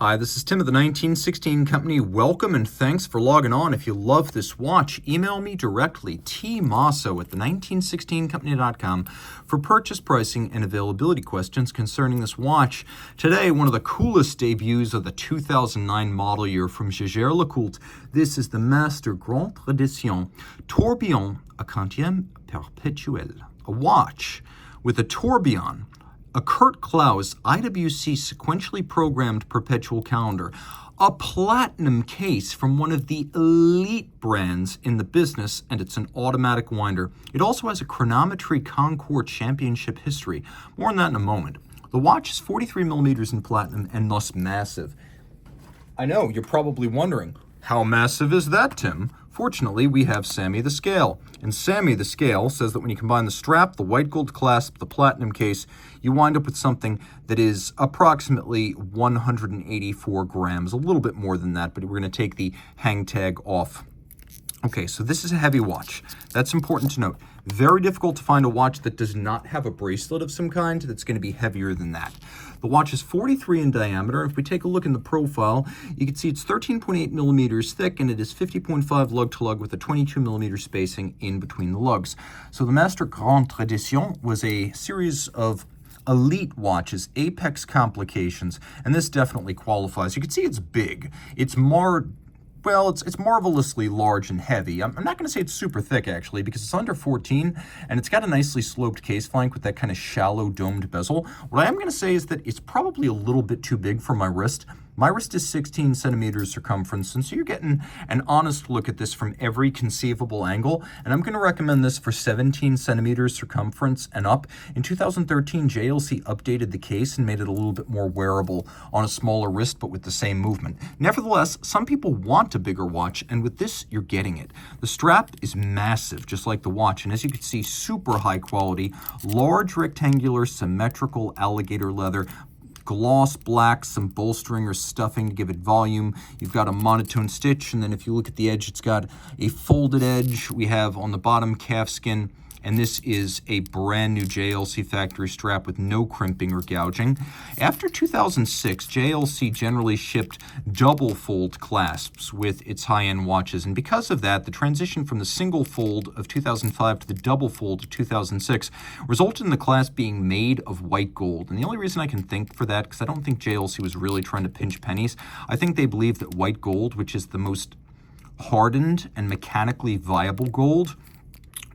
Hi, this is Tim of the 1916 Company. Welcome and thanks for logging on. If you love this watch, email me directly, tmosso at the1916company.com for purchase pricing and availability questions concerning this watch. Today, one of the coolest debuts of the 2009 model year from Jaeger-LeCoultre. This is the Master Grande Tourbillon Perpetual, a watch with a tourbillon, a Kurt Klaus IWC sequentially programmed perpetual calendar, a platinum case from one of the elite brands in the business, and it's an automatic winder. It also has a chronometry Concours championship history. More on that in a moment. The watch is 43 millimeters in platinum and thus massive. I know, you're probably wondering, how massive is that, Tim? Fortunately, we have Sammy the Scale. And Sammy the Scale says that when you combine the strap, the white gold clasp, the platinum case, you wind up with something that is approximately 184 grams, a little bit more than that, but we're going to take the hang tag off. Okay, so this is a heavy watch. That's important to note. Very difficult to find a watch that does not have a bracelet of some kind that's going to be heavier than that. The watch is 43 in diameter. If we take a look in the profile, you can see it's 13.8 millimeters thick, and it is 50.5 lug-to-lug with a 22 millimeter spacing in between the lugs. So the Master Grande was a series of elite watches, apex complications, and this definitely qualifies. You can see it's big. It's marvelously large and heavy. I'm not going to say it's super thick, actually, because it's under 14, and it's got a nicely sloped case flank with that kind of shallow domed bezel. What I am going to say is that it's probably a little bit too big for my wrist. My wrist is 16 centimeters circumference, and so you're getting an honest look at this from every conceivable angle, and I'm going to recommend this for 17 centimeters circumference and up. In 2013, JLC updated the case and made it a little bit more wearable on a smaller wrist, but with the same movement. Nevertheless, some people want a bigger watch, and with this, you're getting it. The strap is massive, just like the watch, and as you can see, super high quality, large rectangular symmetrical alligator leather, gloss black, some bolstering or stuffing to give it volume. You've got a monotone stitch, and then if you look at the edge, it's got a folded edge. We have on the bottom calfskin, and this is a brand new JLC factory strap with no crimping or gouging. After 2006, JLC generally shipped double fold clasps with its high-end watches, and because of that, the transition from the single fold of 2005 to the double fold of 2006 resulted in the clasp being made of white gold. And the only reason I can think for that, because I don't think JLC was really trying to pinch pennies, I think they believe that white gold, which is the most hardened and mechanically viable gold,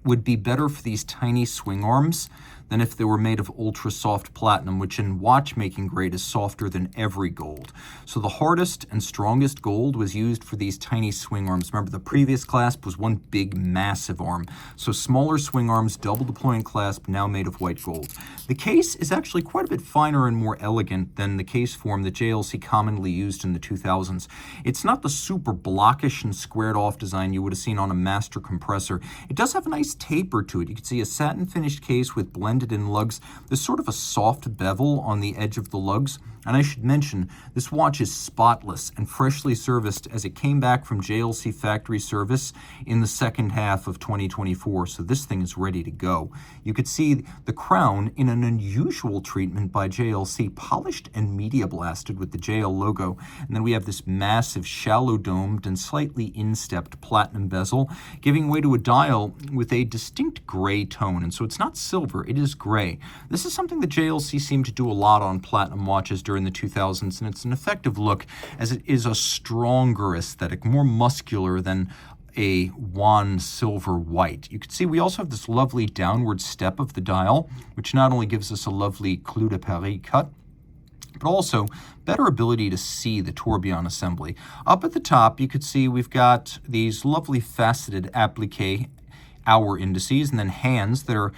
would be better for these tiny swing arms than if they were made of ultra soft platinum, which in watchmaking grade is softer than every gold. So the hardest and strongest gold was used for these tiny swing arms. Remember, the previous clasp was one big massive arm. So smaller swing arms, double deployant clasp, now made of white gold. The case is actually quite a bit finer and more elegant than the case form that JLC commonly used in the 2000s. It's not the super blockish and squared off design you would have seen on a master compressor. It does have a nice taper to it. You can see a satin finished case with blended in lugs. There's sort of a soft bevel on the edge of the lugs. And I should mention, this watch is spotless and freshly serviced as it came back from JLC factory service in the second half of 2024. So this thing is ready to go. You could see the crown in an unusual treatment by JLC, polished and media blasted with the JL logo. And then we have this massive shallow domed and slightly instepped platinum bezel, giving way to a dial with a distinct gray tone. And so it's not silver, it is gray. This is something that JLC seemed to do a lot on platinum watches during the 2000s, and it's an effective look as it is a stronger aesthetic, more muscular than a wan silver white. You can see we also have this lovely downward step of the dial, which not only gives us a lovely clou de Paris cut, but also better ability to see the tourbillon assembly. Up at the top, you could see we've got these lovely faceted applique hour indices, and then hands that are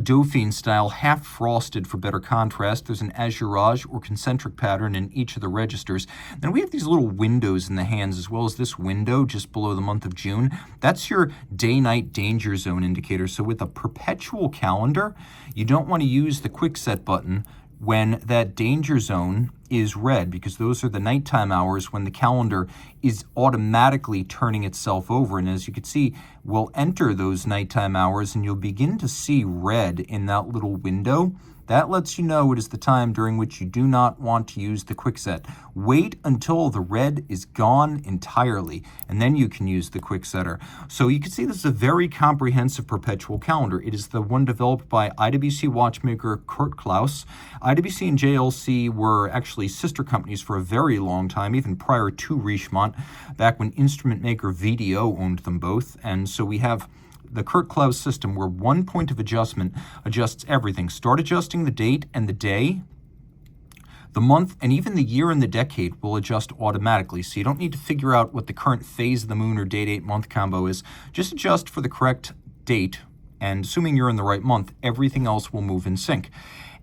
Dauphine style, half frosted for better contrast. There's an azurage or concentric pattern in each of the registers. Then we have these little windows in the hands, as well as this window just below the month of June. That's your day-night danger zone indicator. So with a perpetual calendar, you don't want to use the quick set button when that danger zone is red, because those are the nighttime hours when the calendar is automatically turning itself over. And as you can see, we'll enter those nighttime hours and you'll begin to see red in that little window that lets you know it is the time during which you do not want to use the quick set. Wait until the red is gone entirely, and then you can use the quick setter. So you can see this is a very comprehensive perpetual calendar. It is the one developed by IWC watchmaker Kurt Klaus. IWC and JLC were actually sister companies for a very long time, even prior to Richemont, back when instrument maker VDO owned them both. And so we have the Kurt Klaus system where one point of adjustment adjusts everything. Start adjusting the date and the day, the month, and even the year and the decade will adjust automatically. So you don't need to figure out what the current phase of the moon or date, month combo is. Just adjust for the correct date, and assuming you're in the right month, everything else will move in sync.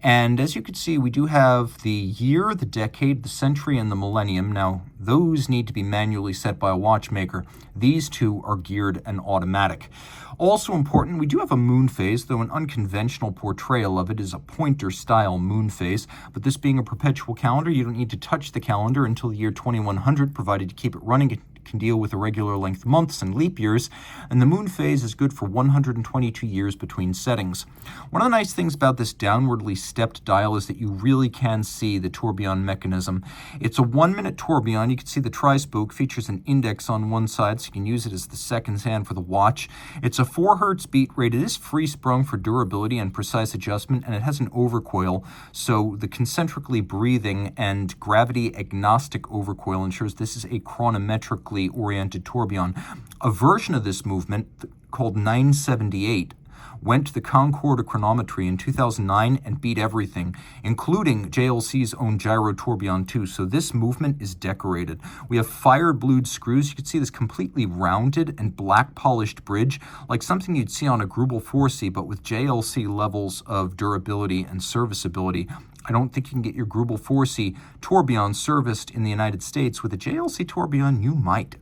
And as you can see, we do have the year, the decade, the century, and the millennium. Now, those need to be manually set by a watchmaker. These two are geared and automatic. Also important, we do have a moon phase, though an unconventional portrayal of it is a pointer-style moon phase. But this being a perpetual calendar, you don't need to touch the calendar until the year 2100, provided you keep it running. It can deal with irregular length months and leap years, and the moon phase is good for 122 years between settings. One of the nice things about this downwardly stepped dial is that you really can see the tourbillon mechanism. It's a 1-minute tourbillon. You can see the tri-spoke features an index on one side, so you can use it as the seconds hand for the watch. It's a 4 Hz beat rate. It is free sprung for durability and precise adjustment, and it has an overcoil, so the concentrically breathing and gravity agnostic overcoil ensures this is a chronometrically oriented tourbillon. A version of this movement called 978 went to the Concorde chronometry in 2009 and beat everything, including JLC's own gyro tourbillon 2. So this movement is decorated. We have fired blued screws. You can see this completely rounded and black polished bridge, like something you'd see on a Grubel 4C, but with JLC levels of durability and serviceability. I don't think you can get your Grubel 4C tourbillon serviced in the United States. With a JLC tourbillon, you might.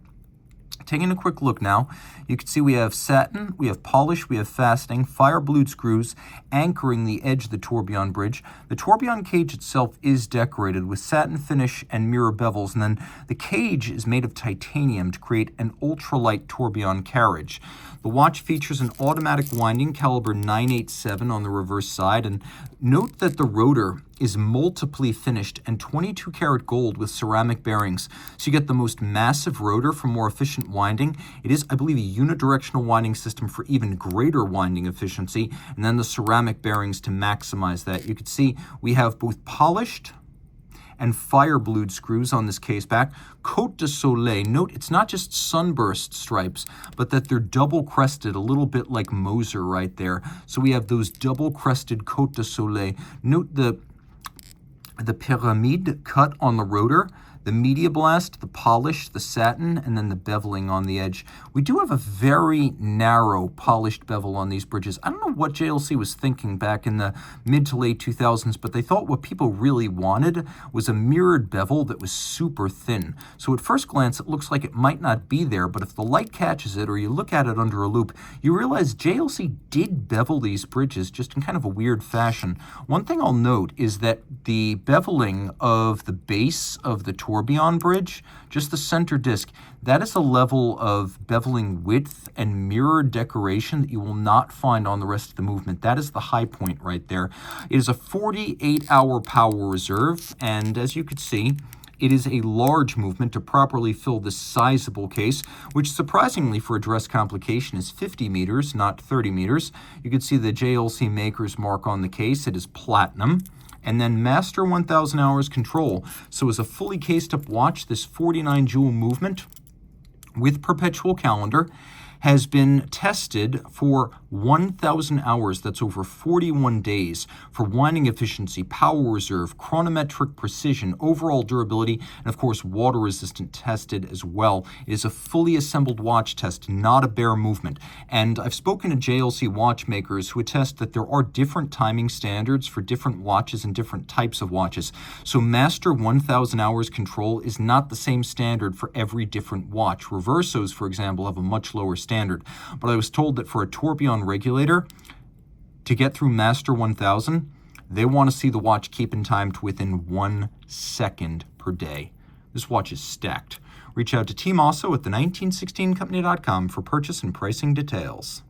Taking a quick look now, you can see we have satin, we have polish, we have fastening, fire blued screws anchoring the edge of the tourbillon bridge. The tourbillon cage itself is decorated with satin finish and mirror bevels, and then the cage is made of titanium to create an ultralight tourbillon carriage. The watch features an automatic winding caliber 987 on the reverse side, and note that the rotor is multiply finished and 22 karat gold with ceramic bearings. So you get the most massive rotor for more efficient winding. It is, I believe, a unidirectional winding system for even greater winding efficiency, and then the ceramic bearings to maximize that. You can see we have both polished and fire blued screws on this case back. Côte de Soleil, note it's not just sunburst stripes, but that they're double crested, a little bit like Moser right there. So we have those double crested Côte de Soleil. Note the pyramide cut on the rotor, the media blast, the polish, the satin, and then the beveling on the edge. We do have a very narrow polished bevel on these bridges. I don't know what JLC was thinking back in the mid to late 2000s, but they thought what people really wanted was a mirrored bevel that was super thin. So at first glance, it looks like it might not be there, but if the light catches it or you look at it under a loupe, you realize JLC did bevel these bridges just in kind of a weird fashion. One thing I'll note is that the beveling of the base of the tourbillon bridge, just the center disc, that is a level of beveling width and mirror decoration that you will not find on the rest of the movement. That is the high point right there. It is a 48-hour power reserve, and as you could see, it is a large movement to properly fill this sizable case, which surprisingly for a dress complication is 50 meters, not 30 meters. You can see the JLC maker's mark on the case. It is platinum. And then Master 1000 Hours Control. So as a fully cased up watch, this 49 jewel movement with perpetual calendar has been tested for 1,000 hours. That's over 41 days for winding efficiency, power reserve, chronometric precision, overall durability, and of course water resistant tested as well. It is a fully assembled watch test, not a bare movement. And I've spoken to JLC watchmakers who attest that there are different timing standards for different watches and different types of watches. So Master 1000 Hours Control is not the same standard for every different watch. Reversos, for example, have a much lower standard. But I was told that for a tourbillon regulator, to get through Master 1000, they want to see the watch keep in time to within 1 second per day. This watch is stacked. Reach out to Team Mosso at the 1916company.com for purchase and pricing details.